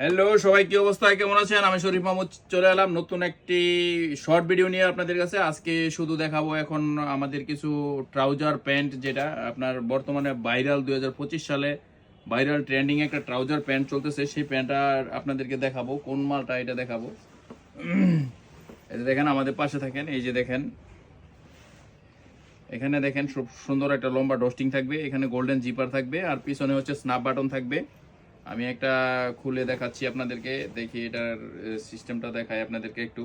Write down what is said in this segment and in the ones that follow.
Hello সবাই, কি অবস্থা, কেমন আছেন? আমি শরীফ মাহমুদ চলে এলাম নতুন একটি শর্ট ভিডিও নিয়ে আপনাদের কাছে। আজকে শুধু দেখাবো এখন আমাদের কিছু ট্রাউজার প্যান্ট, যেটা আপনার বর্তমানে ভাইরাল 2025 সালে ভাইরাল ট্রেন্ডিং একটা ট্রাউজার প্যান্ট চলতেছে। সেই প্যান্টটা আপনাদেরকে দেখাবো, কোন মালটা এটা দেখাবো। এই যে দেখেন, আমাদের পাশে থাকেন, এই যে দেখেন, এখানে দেখেন খুব সুন্দর একটা লম্বা ডস্টিং থাকবে, এখানে গোল্ডেন জিপার থাকবে, আর পিছনে হচ্ছে স্ন্যাপ বাটন থাকবে। আমি একটা খুলে দেখাচ্ছি আপনাদেরকে, দেখি এটার সিস্টেমটা দেখাই আপনাদেরকে একটু।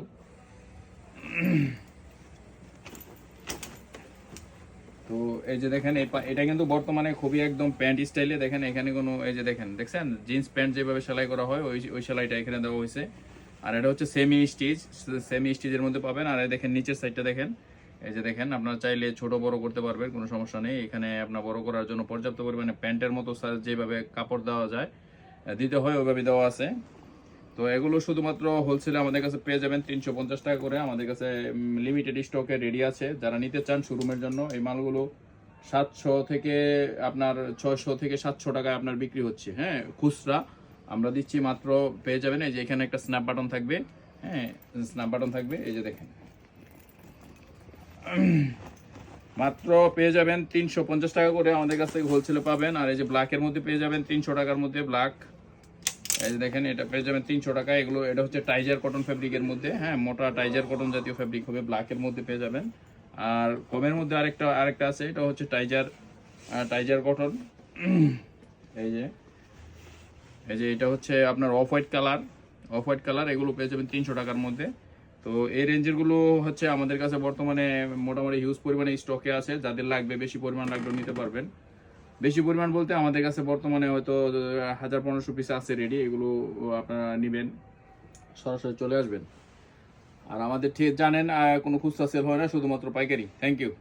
তো এই যে দেখেন, এটা কিন্তু বর্তমানে খুবই একদম প্যান্ট স্টাইলে। দেখেন এখানে কোনো, এই যে দেখেন, দেখছেন জিন্স প্যান্ট যেভাবে সেলাই করা হয় ওই সেলাইটা এখানে দেওয়া হয়েছে। আর এটা হচ্ছে সেমি স্টিচের মধ্যে পাবেন। আর দেখেন নিচের সাইডটা দেখেন, এই যে দেখেন, আপনারা চাইলে ছোট বড় করতে পারবেন, কোনো সমস্যা নেই। এখানে আপনার বড় করার জন্য পর্যাপ্ত পরিমাণে প্যান্টের মতো যেভাবে কাপড় দেওয়া যায় দিতে হয় ওইভাবে দেওয়া আছে। তো এগুলো শুধুমাত্র হোলসেলে আমাদের কাছে পেয়ে যাবেন 350 টাকা করে। আমাদের কাছে লিমিটেড স্টকে রেডি আছে। যারা নিতে চান শোরুমের জন্য, এই মালগুলো 700 থেকে আপনার 600 থেকে 700 টাকায় আপনার বিক্রি হচ্ছে। হ্যাঁ, খুচরা আমরা দিচ্ছি মাত্র, পেয়ে যাবেন এই যে এখানে একটা স্ন্যাপ বাটন থাকবে। হ্যাঁ, স্ন্যাপ বাটন থাকবে, এই যে দেখেন, মাত্র পেয়ে যাবেন 350 টাকা করে আমাদের কাছ থেকে হোলসেলে পাবেন। আর এই যে ব্ল্যাকের মধ্যে পেয়ে যাবেন 300 টাকার মধ্যে ব্ল্যাক। এই যে দেখেন, এটা পেয়ে যাবেন 300 টাকা। এগুলো, এটা হচ্ছে টাইজার কটন ফ্যাব্রিকের মধ্যে। হ্যাঁ, মোটা টাইজার কটন জাতীয় ফ্যাব্রিক হবে, ব্ল্যাকের মধ্যে পেয়ে যাবেন। আর কমের মধ্যে আরেকটা আছে, এটা হচ্ছে টাইজার কটন। এই যে এটা হচ্ছে আপনার অফ হোয়াইট কালার। এগুলো পেয়ে যাবেন 300 টাকার মধ্যে। তো এই রেঞ্জের গুলো হচ্ছে আমাদের কাছে বর্তমানে মোটামুটি হিউজ পরিমাণে স্টকে আছে। যাদের লাগবে, বেশি পরিমাণ লাগবে নিতে পারবেন। বেশি পরিমাণ বলতে আমাদের কাছে বর্তমানে হয়তো 1000-1500 পিস আছে রেডি। এগুলো আপনারা নেবেন, সরাসরি চলে আসবেন। আর আমাদের ঠিক জানেন, কোনো খুচরা সেল হয় না, শুধুমাত্র পাইকারি। Thank you.